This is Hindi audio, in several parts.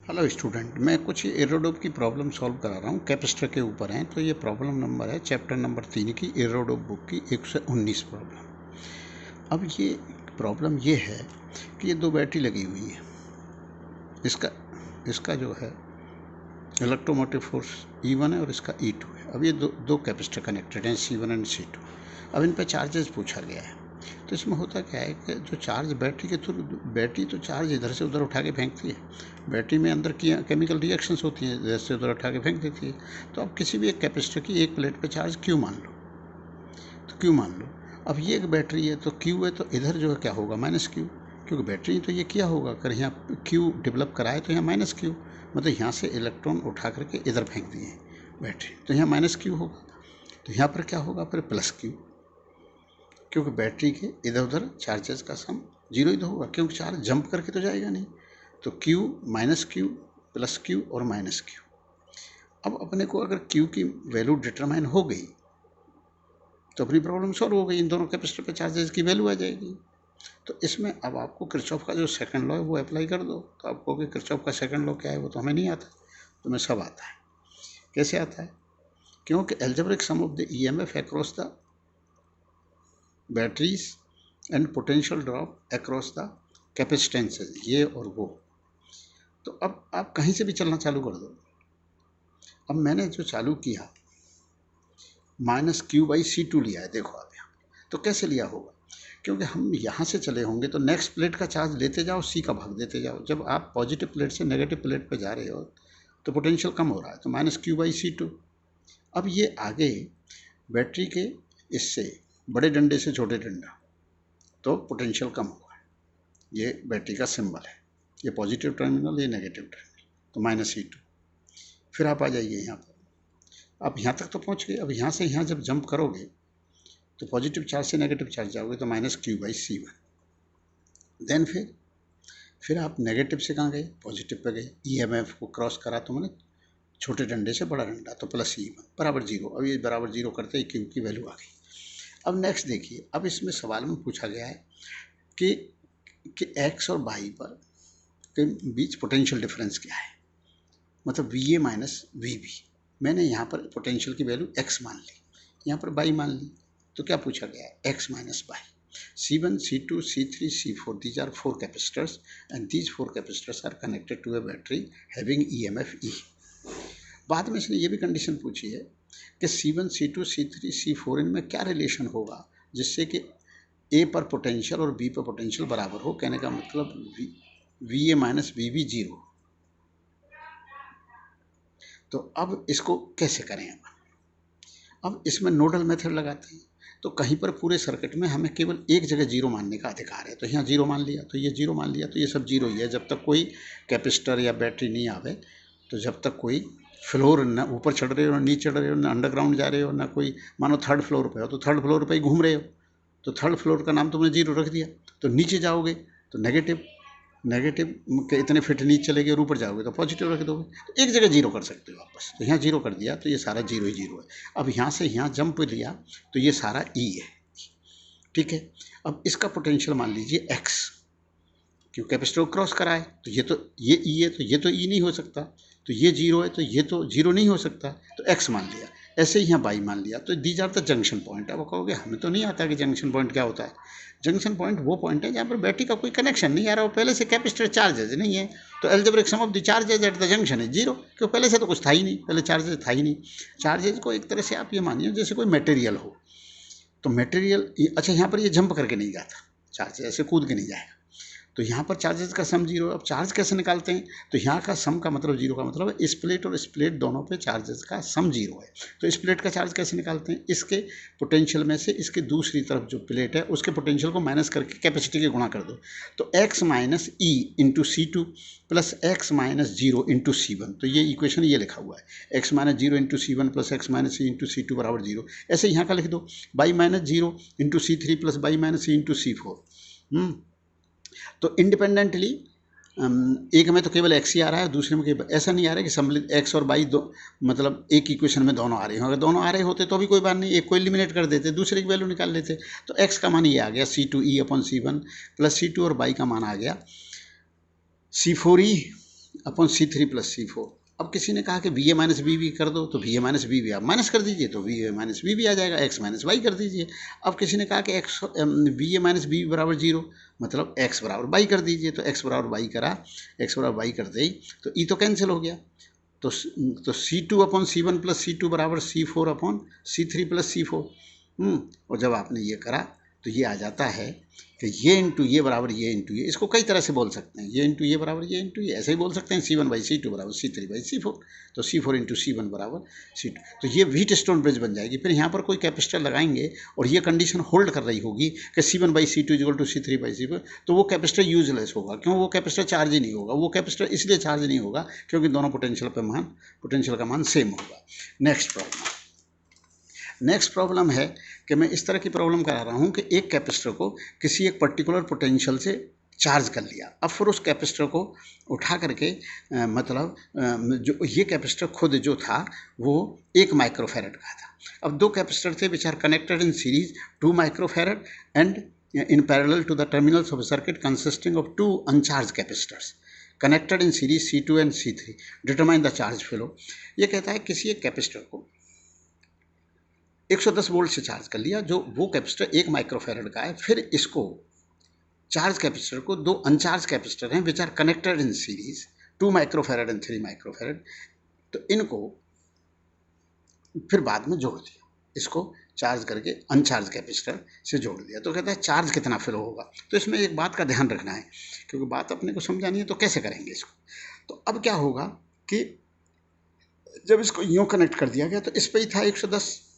हेलो स्टूडेंट, मैं कुछ एरोडोप की प्रॉब्लम सॉल्व करा रहा हूँ। कैपेसिटर के ऊपर हैं, तो ये प्रॉब्लम नंबर है चैप्टर नंबर 3 की एरोडोप बुक की 119 प्रॉब्लम। अब ये प्रॉब्लम ये है कि ये दो बैटरी लगी हुई है। इसका जो है इलेक्ट्रोमोटिव फोर्स E1 है और इसका E2 है। अब ये दो कैपेसिटर कनेक्टेड हैं, C1 एंड C2। अब इन पर चार्जेस पूछा गया है। तो इसमें होता क्या है कि जो चार्ज बैटरी के थ्रू, बैटरी तो चार्ज इधर से उधर उठा के फेंकती है। बैटरी में अंदर की केमिकल रिएक्शंस होती हैं, इधर से उधर उठा के फेंक देती है। तो अब किसी भी एक कैपेसिटर की एक प्लेट पे चार्ज Q मान लो, तो Q मान लो। अब ये एक बैटरी है तो Q है, तो इधर जो है क्या होगा, -Q, क्योंकि बैटरी तो ये किया होगा। अगर यहाँ Q डेवलप कराए तो यहाँ -Q, मतलब यहाँ से इलेक्ट्रॉन उठा करके इधर फेंक दिए बैटरी, तो यहाँ -Q होगा। तो यहाँ पर क्या होगा, फिर +Q, क्योंकि बैटरी के इधर उधर चार्जेस का सम जीरो ही तो होगा, क्योंकि चार्ज जंप करके तो जाएगा नहीं। तो Q, -Q, +Q और -Q। अब अपने को अगर Q की वैल्यू डिटरमाइन हो गई तो अपनी प्रॉब्लम सॉल्व हो गई। इन दोनों कैपेसिटर पे चार्जेस की वैल्यू आ जाएगी। तो इसमें अब आपको किरचॉफ का जो सेकंड लॉ है वो अप्लाई कर दो। तो आपको कि किरचॉफ का सेकंड लॉ क्या है, वो तो हमें नहीं आता, तो हमें सब आता है। कैसे आता है, क्योंकि algebraic sum of the EMF across the batteries and potential drop across the capacitances, ये और वो। तो अब आप कहीं से भी चलना चालू कर दो। अब मैंने जो चालू किया -Q/C2 लिया है, देखो आप यहाँ। तो कैसे लिया होगा, क्योंकि हम यहाँ से चले होंगे तो नेक्स्ट प्लेट का चार्ज लेते जाओ, C का भाग देते जाओ। जब आप पॉजिटिव प्लेट से नेगेटिव प्लेट पे जा रहे हो तो पोटेंशियल कम हो रहा है, तो -Q/C2। अब ये आगे बैटरी के इससे बड़े डंडे से छोटे डंडा, तो पोटेंशियल कम हुआ है। ये बैटरी का सिंबल है, ये पॉजिटिव टर्मिनल, ये नेगेटिव टर्मिनल, तो -C2। फिर आप आ जाइए यहाँ पर, आप यहाँ तक तो पहुँच गए। अब यहाँ से यहाँ जब जंप करोगे तो पॉजिटिव चार्ज से नेगेटिव चार्ज जाओगे, तो -Q/C1। देन फिर आप नेगेटिव से कहाँ गए, पॉजिटिव पे गए। EMF को क्रॉस करा तो मैंने छोटे डंडे से बड़ा डंडा, तो +E1 बराबर 0। अब ये बराबर 0 करते ही Q की वैल्यू आ गई। अब नेक्स्ट देखिए, अब इसमें सवाल में पूछा गया है कि X और Y पर के बीच पोटेंशियल डिफरेंस क्या है, मतलब VA - VB। मैंने यहाँ पर पोटेंशियल की वैल्यू X मान ली, यहाँ पर Y मान ली। तो क्या पूछा गया है, X - Y। C1, C2, C3, C4, these are 4 capacitors and these 4 capacitors are connected to a battery having EMF E। बाद में इसने ये भी कंडीशन पूछी है कि C1, C2, C3, C4 इनमें क्या रिलेशन होगा जिससे कि A पर पोटेंशियल और B पर पोटेंशियल बराबर हो। कहने का मतलब VA - VB 0। तो अब इसको कैसे करें, अब इसमें नोडल मेथड लगाते हैं। तो कहीं पर पूरे सर्किट में हमें केवल एक जगह 0 मानने का अधिकार है, तो यहाँ 0 मान लिया, तो ये 0 मान लिया, तो ये सब 0 ही है। जब तक कोई कैपेसिटर या बैटरी नहीं आवे, तो जब तक कोई फ्लोर न ऊपर चढ़ रहे हो, न नीचे चढ़ रहे हो, न अंडरग्राउंड जा रहे हो, ना कोई मानो थर्ड फ्लोर पे हो तो थर्ड फ्लोर पे ही घूम रहे हो, तो थर्ड फ्लोर का नाम तुमने 0 रख दिया। तो नीचे जाओगे तो नेगेटिव के इतने फिट नीचे चलेगे, और ऊपर जाओगे तो पॉजिटिव रख दोगे। तो एक जगह 0 कर सकते हो आप बस। तो यहाँ 0 कर दिया, तो ये सारा 0 ही 0 है। अब यहाँ से यहाँ जंप लिया तो ये सारा E है, ठीक है। अब इसका पोटेंशियल मान लीजिए X, क्यों कैपेसिटर को क्रॉस कराए, तो ये E है, तो ये तो E नहीं हो सकता। तो ये 0 है, तो ये तो 0 नहीं हो सकता, तो X मान लिया। ऐसे ही यहाँ Y मान लिया। तो these are the junction point. अब कहोगे हमें तो नहीं आता कि जंक्शन पॉइंट क्या होता है। जंक्शन पॉइंट वो पॉइंट है जहाँ पर बैटरी का कोई कनेक्शन नहीं आ रहा हो, पहले से कैपेसिटर चार्जेज नहीं है। तो algebraic sum of the charges at the junction है 0, क्योंकि पहले से तो कुछ था ही नहीं, पहले चार्जेज था ही नहीं। चार्जेज को एक तरह से आप ये मानिए जैसे कोई मटेरियल हो, तो मटेरियल, अच्छा यहाँ पर ये जंप करके नहीं जाता, चार्ज ऐसे कूद के नहीं जाएगा, तो यहाँ पर चार्जेस का सम 0। अब चार्ज कैसे निकालते हैं, तो यहाँ का सम का मतलब 0 का मतलब है इस प्लेट और इस प्लेट दोनों पे चार्जेस का सम 0 है। तो इस प्लेट का चार्ज कैसे निकालते हैं, इसके पोटेंशियल में से इसके दूसरी तरफ जो प्लेट है उसके पोटेंशियल को माइनस करके कैपेसिटी के गुणा कर दो। तो X - E into C2 plus X - 0 into C1। तो ये इक्वेशन ये लिखा हुआ है, X - 0 into C1 plus X - E into C2 बराबर 0। ऐसे यहाँ का लिख दो, Y - 0 into C3 plus Y - E into C4। तो इंडिपेंडेंटली एक में तो केवल X ही आ रहा है, दूसरे में केवल, ऐसा नहीं आ रहा है कि सम्मिलित X और Y दो, मतलब एक इक्वेशन में दोनों आ रहे हैं। अगर दोनों आ रहे होते तो भी कोई बात नहीं, एक को एलिमिनेट कर देते, दूसरे की वैल्यू निकाल लेते। तो X का मान ये आ गया C2E/C1 प्लस C2 और Y का मान आ गया C4E अपॉन C3+C4। अब किसी ने कहा कि VA माइनस BB कर दो, तो VA माइनस BB आप माइनस कर दीजिए तो VA माइनस BB आ जाएगा, X माइनस Y कर दीजिए। अब किसी ने कहा कि VA माइनस BB बराबर 0, मतलब X बराबर Y कर दीजिए, तो X बराबर Y करा, X बराबर Y कर दी तो E तो कैंसिल हो गया, तो C2/C1+C2 बराबर C4/C3+C4। और जब आपने ये करा तो ये आ जाता है कि ये इंटू ये बराबर ये इंटू ये। इसको कई तरह से बोल सकते हैं, ये इंटू ये बराबर ये इंटू ये, ऐसे ही बोल सकते हैं C1/C2 बराबर C3/C4, तो C4 इंटू C1 बराबर C2। तो ये व्हीटस्टोन ब्रिज बन जाएगी। फिर यहाँ पर कोई कैपेसिटर लगाएंगे और ये कंडीशन होल्ड कर रही होगी कि C1/C2 इक्वल टू C3/C4, तो वो कैपेसिटर यूजलेस होगा। क्यों? वो कैपेसिटर चार्ज ही नहीं होगा। वो कैपेसिटर इसलिए चार्ज नहीं होगा क्योंकि दोनों पोटेंशियल का मान सेम होगा। नेक्स्ट प्रॉब्लम है कि मैं इस तरह की प्रॉब्लम करा रहा हूँ कि एक कैपेसिटर को किसी एक पर्टिकुलर पोटेंशियल से चार्ज कर लिया। अब फिर उस कैपेसिटर को उठा करके जो ये कैपेसिटर खुद जो था वो 1 माइक्रोफैरड का था। अब दो कैपेसिटर थे which are connected in series 2 microfarad and in parallel to the terminals of a circuit consisting of 2 uncharged capacitors connected in series C2 and C3. Determine the charge flow. ये कहता है किसी एक कैपेसिटर को 110 वोल्ट से चार्ज कर लिया, जो वो कैपेसिटर 1 माइक्रोफैरड का है। फिर इसको चार्ज कैपेसिटर को 2 अनचार्ज कैपेसिटर हैं which are connected in series 2 microfarad and 3 microfarad, तो इनको फिर बाद में जोड़ दिया, इसको चार्ज करके अनचार्ज कैपेसिटर से जोड़ दिया। तो कहता है चार्ज कितना फ्लो होगा। तो इसमें एक बात का ध्यान रखना है, क्योंकि बात अपने को समझानी है, तो कैसे करेंगे इसको। तो अब क्या होगा कि जब इसको यूँ कनेक्ट कर दिया गया तो इस पर ही था 110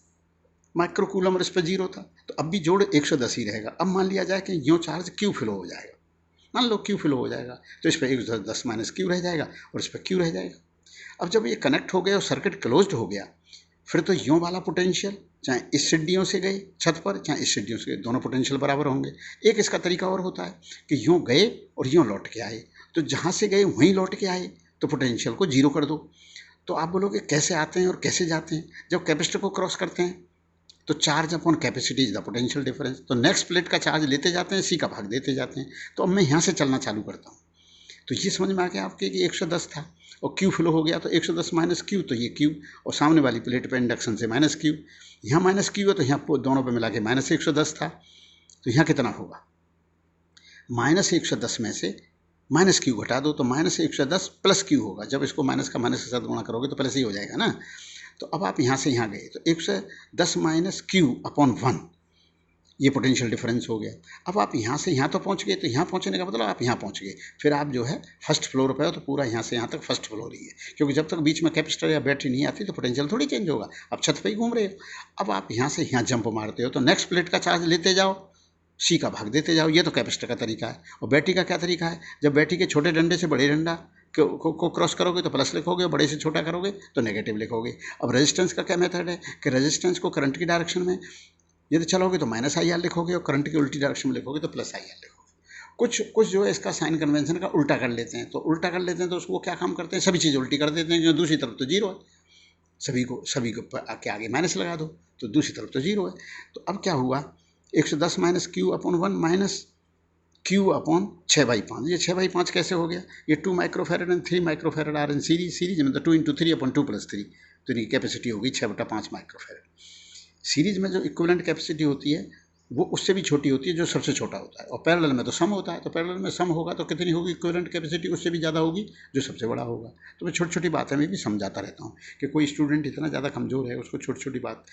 माइक्रोकूलम और इस पर 0 था, तो अब भी जोड़ 110 ही रहेगा। अब मान लिया जाए कि यूँ चार्ज Q फ्लो हो जाएगा, मान लो Q फ्लो हो जाएगा, तो इस पर 110 माइनस Q रह जाएगा और इस पर Q रह जाएगा। अब जब ये कनेक्ट हो गया और सर्किट क्लोज्ड हो गया, फिर तो यूँ वाला पोटेंशियल चाहे इस सिड्डियों से गए छत पर, चाहे इस सिड्डियों से गए, दोनों पोटेंशियल बराबर होंगे। एक इसका तरीका और होता है कि यूँ गए और यूँ लौट के आए, तो जहाँ से गए वहीं लौट के आए, तो पोटेंशियल को 0 कर दो। तो आप बोलोगे कैसे आते हैं और कैसे जाते हैं। जब कैपेसिटर को क्रॉस करते हैं तो charge upon capacity is the potential difference, तो नेक्स्ट प्लेट का चार्ज लेते जाते हैं, C का भाग देते जाते हैं। तो अब मैं यहाँ से चलना चालू करता हूँ, तो ये समझ में आ गया आपके कि 110 था और Q फ्लो हो गया, तो 110 माइनस Q, तो ये Q, और सामने वाली प्लेट पे इंडक्शन से माइनस Q, यहाँ माइनस Q है तो यहाँ दोनों पे मिला के माइनस 110 था, तो यहाँ कितना होगा, माइनस 110 में से माइनस Q घटा दो तो माइनस 110 प्लस Q होगा। जब इसको माइनस का माइनस के साथ गुणा करोगे तो प्लस ही हो जाएगा ना। तो अब आप यहाँ से यहाँ गए तो 110 माइनस Q अपॉन 1, ये पोटेंशियल डिफरेंस हो गया। अब आप यहाँ से यहाँ तो पहुँच गए, तो यहाँ पहुँचने का मतलब आप यहाँ पहुँच गए, फिर आप जो है फर्स्ट फ्लोर पे हो, तो पूरा यहाँ से यहाँ तक फर्स्ट फ्लोर ही है, क्योंकि जब तक बीच में कैपेसिटर या बैटरी नहीं आती तो पोटेंशियल थोड़ी चेंज होगा। अब छत पे ही घूम रहे हो। अब आप यहाँ से यहाँ जंप मारते हो तो नेक्स्ट प्लेट का चार्ज लेते जाओ, C का भाग देते जाओ, ये तो कैपेसिटर का तरीका है। और बैटरी का क्या तरीका है, जब बैटरी के छोटे डंडे से बड़े डंडा को क्रॉस करोगे तो प्लस लिखोगे, बड़े से छोटा करोगे तो नेगेटिव लिखोगे। अब रेजिस्टेंस का क्या मेथड है कि रेजिस्टेंस को करंट की डायरेक्शन में यदि चलोगे तो माइनस IR लिखोगे और करंट की उल्टी डायरेक्शन में लिखोगे तो प्लस IR लिखोगे। कुछ जो है इसका साइन कन्वेंशन का उल्टा कर लेते हैं, तो उल्टा कर लेते हैं तो उसको क्या काम करते हैं, सभी चीज़ उल्टी कर देते हैं, क्योंकि दूसरी तरफ तो 0 है, सभी को के आगे माइनस लगा दो तो दूसरी तरफ तो 0 है। तो अब क्या हुआ, 110 minus Q upon 1 minus Q upon 6/5। ये 6/5 कैसे हो गया, ये 2 microfarad and 3 microfarad are in series में, तो 2 × 3 अपॉन 2 + 3, तो इनकी कैपेसिटी होगी 6/5 माइक्रोफैरड। सीरीज में जो इक्विवेलेंट कैपेसिटी होती है वो उससे भी छोटी होती है, जो सबसे छोटा होता है, और पैरेलल में तो सम होता है, तो पैरेलल में सम होगा तो कितनी होगी इक्विवेलेंट कैपेसिटी, उससे भी ज़्यादा होगी जो सबसे बड़ा होगा। तो मैं छोटी छोटी बातें में भी समझाता रहता हूँ कि कोई स्टूडेंट इतना ज़्यादा कमज़ोर है, उसको छोटी छोटी बात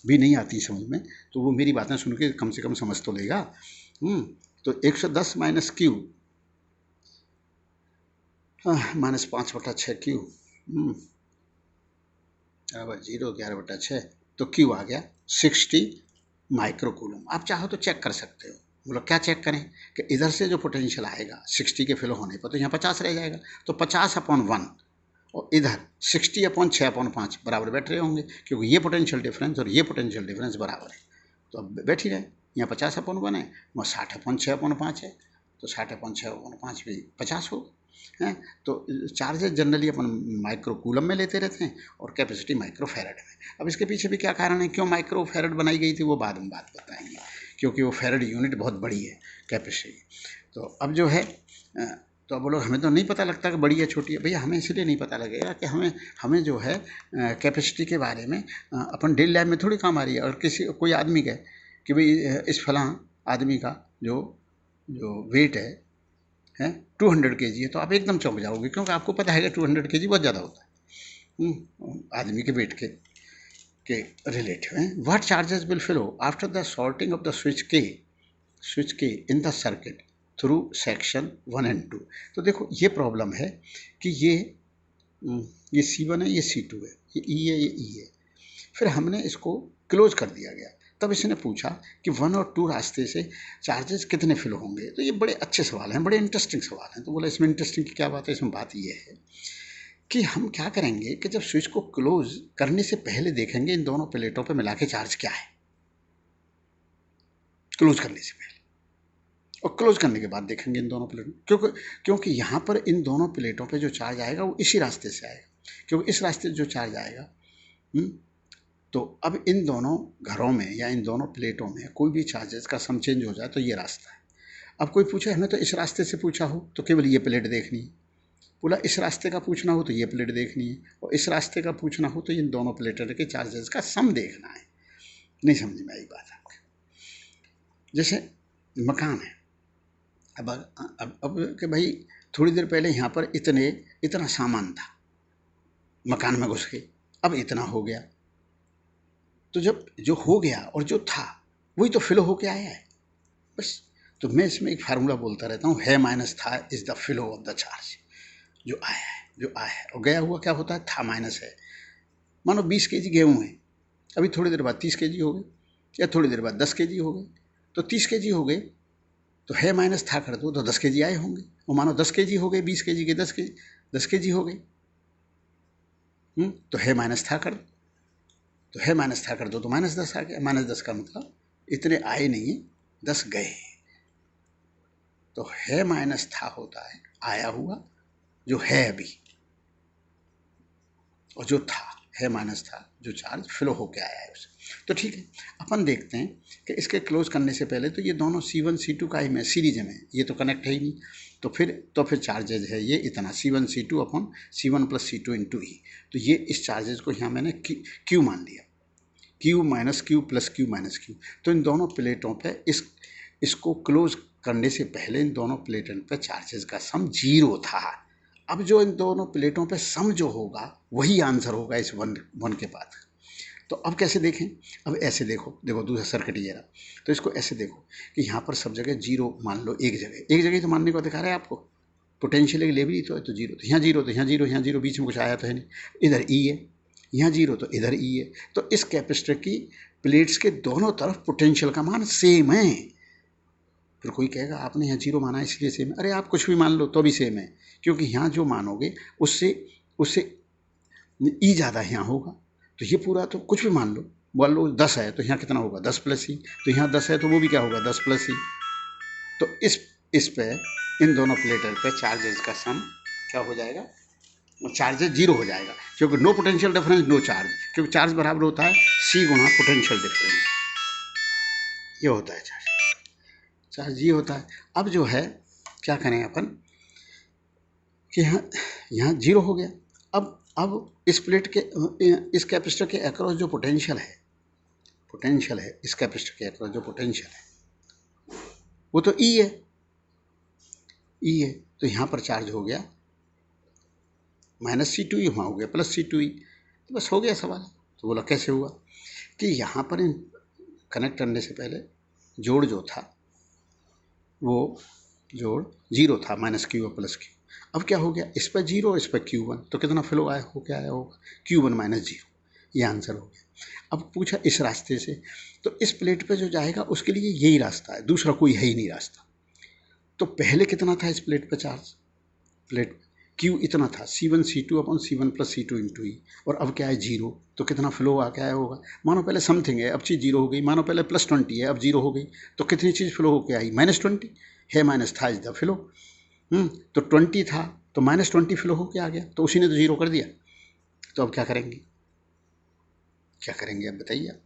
भी नहीं आती समझ में, तो वो मेरी बातें सुन के कम से कम समझ तो लेगा। तो 110 माइनस Q माइनस 5/6 Q बराबर 0, 11/6, तो Q आ गया 60 माइक्रोकूलम। आप चाहो तो चेक कर सकते हो। बोलो क्या चेक करें कि इधर से जो पोटेंशियल आएगा 60 के फ्लो होने पर तो यहाँ 50 रह जाएगा, तो 50/1 और इधर 60/6/5 बराबर बैठ रहे होंगे, क्योंकि ये पोटेंशियल डिफरेंस और ये पोटेंशियल डिफरेंस बराबर है, तो अब बैठ ही रहे। यहाँ 50/1 है, वहाँ 60/6/5 है, तो 60/6/5 भी 50 होगा हैं। तो चार्जेस जनरली अपन माइक्रोकूलम में लेते रहते हैं और कैपेसिटी माइक्रोफैरड में। अब इसके पीछे भी क्या कारण है, क्यों माइक्रोफैरड बनाई गई थी, वो बाद में बात बताएंगे, क्योंकि वो फैरड यूनिट बहुत बड़ी है कैपेसिटी। तो अब जो है तो अब बोलो हमें तो नहीं पता लगता कि बड़ी है छोटी है। भैया हमें इसलिए नहीं पता लगेगा कि हमें जो है कैपेसिटी के बारे में अपन डेली लाइफ में थोड़ी काम आ रही है। और कोई आदमी कहे कि भाई इस फलां आदमी का जो वेट है 200 kg है, तो आप एकदम चौंक जाओगे, क्योंकि आपको पता है कि 200 kg बहुत ज़्यादा होता है आदमी के वेट के रिलेटिव है। What charges will flow after the sorting of the switch के in the circuit through section 1 and 2। तो देखो ये प्रॉब्लम है कि ये C1 है, ये C2 है, ये E है, ये E है। फिर हमने इसको क्लोज कर दिया गया। तब इसने पूछा कि 1 और 2 रास्ते से चार्जेस कितने फिल होंगे। तो ये बड़े अच्छे सवाल हैं, बड़े इंटरेस्टिंग सवाल हैं। तो बोला इसमें इंटरेस्टिंग की क्या बात है? इसमें बात ये है कि हम क्या करेंगे कि जब स्विच को क्लोज करने से पहले देखेंगे इन दोनों प्लेटों पे मिला के चार्ज क्या है, क्लोज करने से पहले, और क्लोज करने के बाद देखेंगे इन दोनों प्लेटों, क्योंकि यहाँ पर इन दोनों प्लेटों पे जो चार्ज आएगा वो इसी रास्ते से आएगा, क्योंकि इस रास्ते से जो चार्ज आएगा तो अब इन दोनों घरों में या इन दोनों प्लेटों में कोई भी चार्जेस का सम चेंज हो जाए तो ये रास्ता है। अब कोई पूछे हमें तो इस रास्ते से पूछा हो तो केवल ये प्लेट देखनी है, बोला इस रास्ते का पूछना हो तो ये प्लेट देखनी है, और इस रास्ते का पूछना हो तो इन दोनों प्लेटों के चार्जेस का सम देखना है। नहीं समझ में आई बात आपकी? जैसे मकान है, अब कि भाई थोड़ी देर पहले यहाँ पर इतना सामान था, मकान में घुस के अब इतना हो गया, तो जब जो हो गया और जो था वही तो फ्लो होके आया है बस। तो मैं इसमें एक फार्मूला बोलता रहता हूँ, है माइनस था is the flow of the charge. जो आया है और गया हुआ क्या होता है? था माइनस है। मानो 20 kg गेहूँ है, अभी थोड़ी देर बाद 30 kg हो गए, या थोड़ी देर बाद 10 kg हो गए, तो 30 kg हो गए तो है माइनस था कर दो तो 10 kg आए होंगे। और मानो 10 kg हो गए, 20 kg के 10 kg हो गए, तो है माइनस था कर दो, तो है माइनस था कर दो तो -10 आ गया। -10 का मतलब इतने आए नहीं, 10 गए। तो है माइनस था होता है आया हुआ जो है अभी, और जो था है माइनस था जो चार्ज फ्लो होके आया है उसे। तो ठीक है, अपन देखते हैं कि इसके क्लोज करने से पहले तो ये दोनों C1 C2 का ही में सीरीज में, ये तो कनेक्ट है ही नहीं, तो फिर चार्जेज है ये इतना C1 C2 upon C1 + C2 × E। तो ये इस चार्जेज को यहाँ मैंने Q मान लिया, Q - Q + Q - Q। तो इन दोनों प्लेटों पे इसको क्लोज करने से पहले इन दोनों प्लेटों पे चार्जेस का सम 0 था। अब जो इन दोनों प्लेटों पे सम जो होगा वही आंसर होगा इस वन के बाद। तो अब कैसे देखें? अब ऐसे देखो दूसरा सर्किट ये रहा, तो इसको ऐसे देखो कि यहाँ पर सब जगह 0 मान लो, एक जगह तो मानने को अधिकार है आपको, पोटेंशियल एक लेवल ही तो है, तो 0, तो यहाँ 0, तो यहाँ 0, यहाँ 0, बीच में कुछ आया तो है नहीं, इधर E है, यहाँ 0 तो इधर E है। तो इस कैपेसिटर की प्लेट्स के दोनों तरफ पोटेंशियल का मान सेम है। फिर कोई कहेगा आपने यहाँ 0 माना इसलिए सेम है। अरे आप कुछ भी मान लो तो भी सेम है, क्योंकि यहाँ जो मानोगे उससे E ज़्यादा यहाँ होगा। तो ये पूरा तो कुछ भी मान लो 10 है तो यहाँ कितना होगा? 10 + E। तो यहाँ 10 है तो वो भी क्या होगा? 10 + E। तो इस पे इन दोनों प्लेटों पे चार्जेस का सम क्या हो जाएगा? चार्जेस 0 हो जाएगा, क्योंकि no potential difference no charge, क्योंकि चार्ज बराबर होता है C × पोटेंशियल डिफरेंस। ये होता है चार्ज ये होता है। अब जो है क्या करें अपन कि यहाँ 0 हो गया। अब इस प्लेट के इस कैपेसिटर के अक्रॉस जो पोटेंशियल है इस कैपेसिटर के अक्रॉस जो पोटेंशियल है वो तो E है। तो यहाँ पर चार्ज हो गया -C2E, वहाँ हो गया +C2E। तो बस हो गया सवाल। तो बोला कैसे हुआ कि यहाँ पर कनेक्ट करने से पहले जोड़ जो था वो जोड़ 0 था, -Q और +Q। अब क्या हो गया? इस पर 0, इस पर Q1, तो कितना फ्लो आया होगा? Q1 - 0। ये आंसर हो गया। अब पूछा इस रास्ते से, तो इस प्लेट पे जो जाएगा उसके लिए यही रास्ता है, दूसरा कोई है ही नहीं रास्ता। तो पहले कितना था इस प्लेट पे चार्ज? प्लेट Q इतना था, C1 C2 upon C1 + C2 × E, और अब क्या है 0। तो कितना फ्लो आके आया होगा? मानो पहले समथिंग है, अब चीज़ 0 हो गई। मानो पहले +20 है, अब 0 हो गई। तो कितनी चीज़ फ्लो होके आई? -20 है, माइनस था इज द फ्लो। तो 20 था तो -20 फ्लो होके आ गया, तो उसी ने तो 0 कर दिया। तो अब क्या करेंगे अब बताइए आप।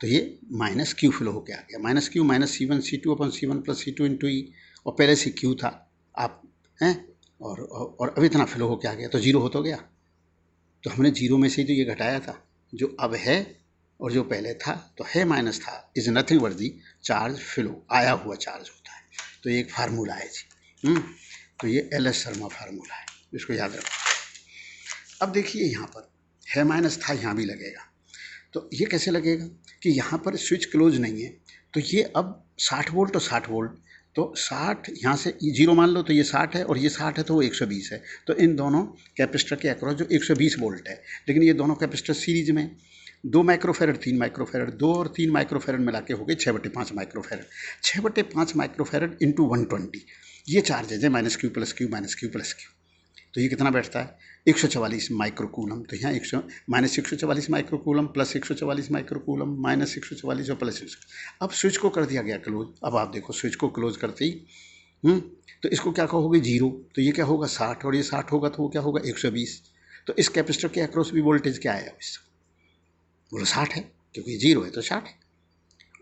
तो ये -Q फ्लो होके आ गया, -Q - C1 C2 upon C1 + C2 × E, और पहले से Q था, आप हैं, और अब इतना फ्लो हो के आ गया तो जीरो हो तो गया। तो हमने जीरो में से ही तो ये घटाया था, जो अब है और जो पहले था, तो है माइनस था is nothing but the charge flow, आया हुआ चार्ज होता है। तो ये एक फार्मूला है जी। तो ये एल.एस. शर्मा फार्मूला है, इसको याद रखो। अब देखिए यहाँ पर है माइनस था, यहाँ भी लगेगा। तो ये कैसे लगेगा कि यहाँ पर स्विच क्लोज नहीं है, तो ये अब 60 वोल्ट और 60 वोल्ट, तो 60 यहाँ से जीरो मान लो, तो ये 60 है और ये 60 है, तो वो 120 है। तो इन दोनों कैपेसिटर के अक्रॉस जो 120 वोल्ट है, लेकिन ये दोनों कैपेसिटर सीरीज में 2 माइक्रोफेरड 3 माइक्रोफेरड, 2 और 3 माइक्रोफेरड मिला के हो गए 6/5 माइक्रोफेरड। 6/5 माइक्रोफेरड इंटू 120, ये चार्जेज है minus Q plus Q minus Q plus Q. तो ये कितना बैठता है 144 माइक्रोकूलम। तो यहाँ minus 144 microcoulomb plus 144 microcoulomb minus 144 और प्लस 100। अब स्विच को कर दिया गया क्लोज। अब आप देखो स्विच को क्लोज करते ही तो इसको क्या कहोगे जीरो, तो ये क्या होगा 60 और ये 60 होगा तो वो क्या होगा 120। तो इस कैपेसिटर के अक्रॉस भी वोल्टेज क्या है इसका, बोलो 60 है, क्योंकि जीरो है तो 60 है,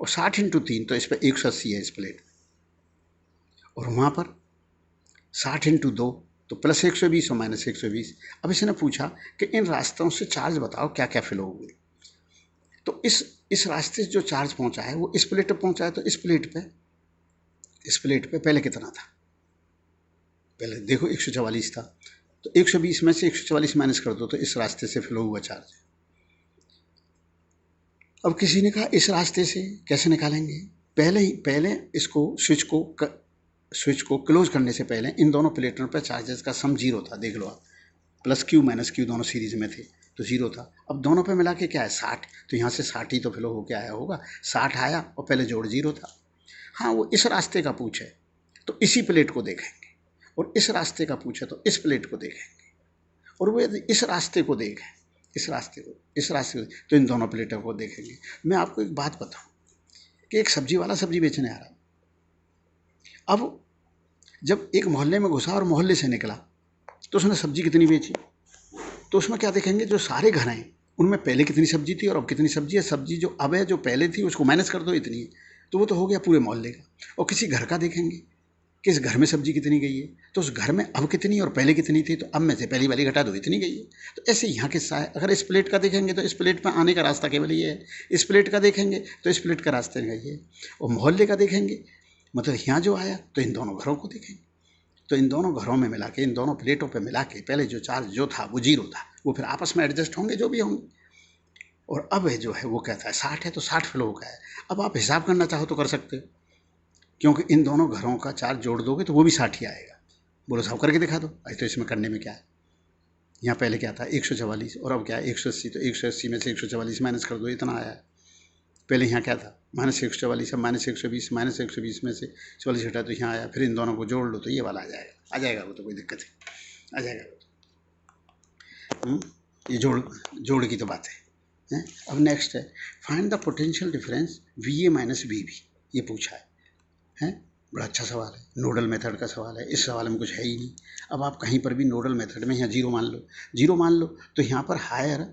और 60 इंटू 3 तो इस पर 180 है इस प्लेट, और वहाँ पर 60 इंटू 2 तो प्लस 120 और माइनस 120। अब इसने पूछा कि इन रास्तों से चार्ज बताओ क्या क्या फ्लो हुए। तो इस रास्ते से जो चार्ज पहुंचा है वो इस प्लेट पे पहुंचा है, तो इस प्लेट पे पहले कितना था, पहले देखो 144 था, तो 120 में से 144 माइनस कर दो तो इस रास्ते से फ्लो हुआ चार्ज है। अब किसी ने कहा इस रास्ते से कैसे निकालेंगे, पहले इसको स्विच को क्लोज करने से पहले इन दोनों प्लेटों पर चार्जेस का सम जीरो था, देख लो आप, प्लस क्यू माइनस क्यू दोनों सीरीज में थे तो जीरो था। अब दोनों पे मिला के क्या है 60, तो यहाँ से 60 ही तो फ्लो होके आया होगा, 60 आया और पहले जोड़ जीरो था। हाँ, वो इस रास्ते का पूछे तो इसी प्लेट को देखेंगे, और इस रास्ते का पूछे तो इस प्लेट को देखेंगे, और वो इस रास्ते को देखें, इस रास्ते को तो इन दोनों प्लेटों को देखेंगे। मैं आपको एक बात बताऊँ कि एक सब्जी वाला सब्जी बेचने आ रहा, अब जब एक मोहल्ले में घुसा और मोहल्ले से निकला तो उसने सब्जी कितनी बेची, तो उसमें क्या देखेंगे जो सारे घर हैं उनमें पहले कितनी सब्जी थी और अब कितनी सब्जी है। सब्जी जो अब है जो पहले थी उसको माइनस कर दो इतनी है, तो वो तो हो गया पूरे मोहल्ले का। और किसी घर का देखेंगे कि इस घर में सब्जी कितनी गई है, तो उस घर में अब कितनी और पहले कितनी थी, तो अब में से पहली वाली घटा दो इतनी गई है। तो ऐसे यहाँ किस्सा है। अगर इस प्लेट का देखेंगे तो इस प्लेट पर आने का रास्ता केवल ये है, इस प्लेट का देखेंगे तो इस प्लेट का रास्ते में ये है, और मोहल्ले का देखेंगे मतलब यहाँ जो आया तो इन दोनों घरों को देखेंगे, तो इन दोनों घरों में मिला के इन दोनों प्लेटों पे मिला के पहले जो चार्ज जो था वो जीरो था, वो फिर आपस में एडजस्ट होंगे जो भी होंगे, और अब जो है वो कहता है 60 है तो 60 फ्लो का है। अब आप हिसाब करना चाहो तो कर सकते हो, क्योंकि इन दोनों घरों का चार्ज जोड़ दोगे तो वो भी 60 ही आएगा। बोलो साहब करके दिखा दो। आज तो इसमें करने में क्या है, यहाँ पहले क्या था 144 और अब क्या है 180, तो 180 में से 144 माइनस कर दो इतना आया है। पहले यहाँ क्या था माइनस 144, अब माइनस 120, माइनस 120 में से 44 हटा तो यहाँ आया, फिर इन दोनों को जोड़ लो तो ये वाला आ जाएगा वो तो कोई दिक्कत है, आ जाएगा वो तो। ये जोड़ की तो बात है। अब नेक्स्ट है find the potential difference VA minus VB, ये पूछा है। बड़ा अच्छा सवाल है, नोडल मेथड का सवाल है। इस सवाल में कुछ है ही नहीं। अब आप कहीं पर भी नोडल मेथड में यहाँ जीरो मान लो तो यहाँ पर हायर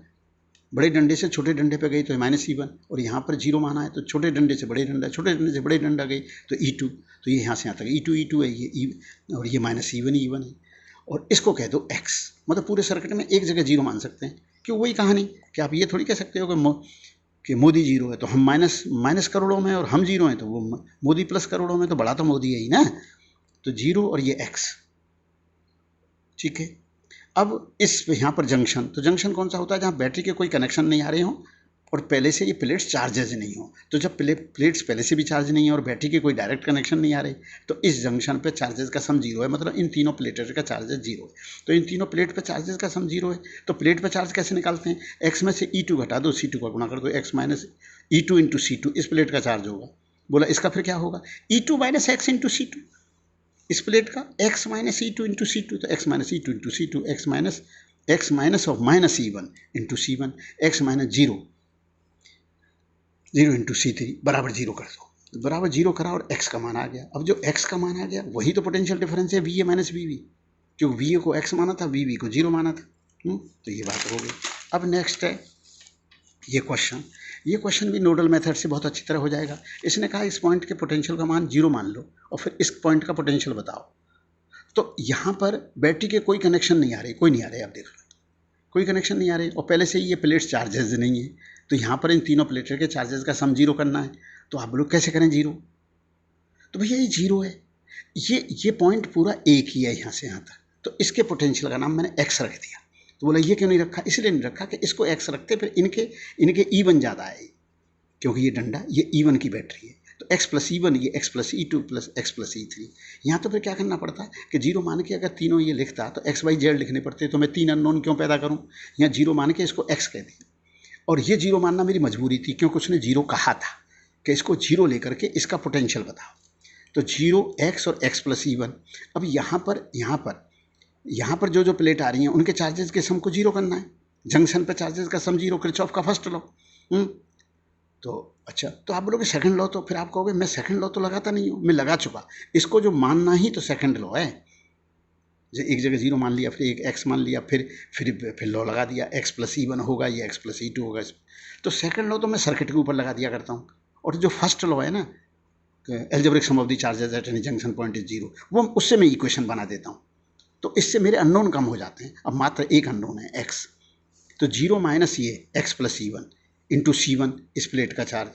बड़े डंडे से छोटे डंडे पे गई तो माइनस E1, और यहाँ पर जीरो माना है तो छोटे डंडे से बड़े डंडा, छोटे डंडे से बड़े डंडा गई तो E2, तो ये यहाँ से यहाँ तक E2 है ये और ये माइनस E1 है, और इसको कह दो X। मतलब पूरे सर्किट में एक जगह जीरो मान सकते हैं, क्यों वही कहानी कि आप ये थोड़ी कह सकते हो कि मोदी जीरो है तो हम माइनस करोड़ों में, और हम जीरो हैं तो वो मोदी प्लस करोड़ों में, तो बड़ा तो मोदी है ही ना। तो जीरो और ये X, ठीक है। अब इस यहाँ पर जंक्शन, तो जंक्शन कौन सा होता है जहाँ बैटरी के कोई कनेक्शन नहीं आ रहे हों और पहले से ये प्लेट्स चार्जेज नहीं हो। तो जब प्लेट्स पहले से भी चार्ज नहीं है और बैटरी के कोई डायरेक्ट कनेक्शन नहीं आ रहे, तो इस जंक्शन पे चार्जेस का सम जीरो है, मतलब इन तीनों प्लेटें का चार्जेस जीरो है। तो इन तीनों प्लेट पे चार्जेस का सम जीरो है, तो प्लेट पे चार्ज कैसे निकालते हैं, एक्स में से E2 घटा दो, C2 का गुणा कर दो, x minus E2 into C2 इस प्लेट का चार्ज होगा। बोला इसका फिर क्या होगा E2 minus x into C2, इस प्लेट का x minus E2 into C2, तो x minus E2 into C2, x minus of minus E1 into C1, x minus zero into C3 बराबर जीरो कर दो, बराबर जीरो करा और x का मान आ गया। अब जो x का मान आ गया वही तो पोटेंशियल डिफरेंस है VA माइनस VB, क्योंकि VA को x माना था, VB को जीरो माना था। तो ये बात हो गई। अब नेक्स्ट है ये क्वेश्चन भी नोडल मेथड से बहुत अच्छी तरह हो जाएगा। इसने कहा इस पॉइंट के पोटेंशियल का मान जीरो मान लो और फिर इस पॉइंट का पोटेंशियल बताओ। तो यहाँ पर बैटरी के कोई कनेक्शन नहीं आ रही, कोई नहीं आ रहे, आप देख लो कोई कनेक्शन नहीं आ रही, और पहले से ही ये प्लेट्स चार्जेस नहीं है। तो यहाँ पर इन तीनों प्लेटों के चार्जेस का सम जीरो करना है, तो आप लोग कैसे करें जीरो? तो भैया ये जीरो है, ये पॉइंट पूरा एक ही है यहाँ से यहाँ तक, तो इसके पोटेंशियल का नाम मैंने एक्स रख दिया। तो बोला ये क्यों नहीं रखा? इसलिए नहीं रखा कि इसको एक्स रखते फिर इनके E1 ज़्यादा है, क्योंकि ये डंडा ये E1 की बैटरी है, तो x प्लस E1 ये x plus E2 plus x plus E3। यहाँ तो फिर क्या करना पड़ता है कि जीरो मान के अगर तीनों ये लिखता तो x y z लिखने पड़ते, तो मैं 3 अननोन क्यों पैदा करूँ? यहाँ जीरो मान के इसको x कह दिया, और ये जीरो मानना मेरी मजबूरी थी, क्योंकि उसने जीरो कहा था कि इसको जीरो लेकर के इसका पोटेंशियल बताओ। तो जीरो x और x प्लस E1। अब यहाँ पर जो प्लेट आ रही हैं उनके चार्जेस के सम को जीरो करना है, जंक्शन पर चार्जेस का सम जीरो, किरचॉफ का फर्स्ट लॉ। तो अच्छा, तो आप बोलोगे सेकंड लॉ, तो फिर आप कहोगे मैं सेकंड लॉ तो लगाता नहीं हूँ, मैं लगा चुका, इसको जो मानना ही तो सेकंड लॉ है। जो एक जगह जीरो मान लिया, फिर एक एक्स मान लिया, फिर लॉ लगा दिया, एक्स प्लस E1 होगा, ये एक्स प्लस E2 होगा। तो सेकंड लॉ तो मैं सर्किट के ऊपर लगा दिया करता हूँ, और जो फर्स्ट लॉ है ना, algebraic sum of the charges at any junction point is zero, वो उससे मैं इक्वेशन बना देता हूँ। तो इससे मेरे अननोन कम हो जाते हैं, अब मात्र एक अननोन है एक्स। तो जीरो माइनस ये x plus E1 into C1 इस प्लेट का charge,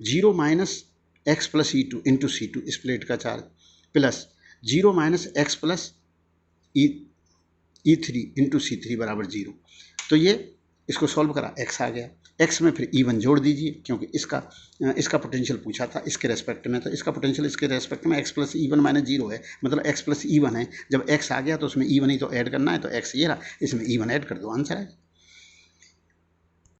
zero minus x plus E2 into C2 इस प्लेट का charge, plus zero minus x plus E3 into C3 बराबर जीरो। तो ये इसको सॉल्व करा, x आ गया, x में फिर E1 जोड़ दीजिए, क्योंकि इसका पोटेंशियल पूछा था इसके रेस्पेक्ट में, तो इसका पोटेंशियल इसके रेस्पेक्ट में x plus E1 minus zero है, मतलब x प्लस E1 है। जब x आ गया तो उसमें E1 ही तो ऐड करना है, तो x ये रहा, इसमें E1 ऐड कर दो, आंसर है।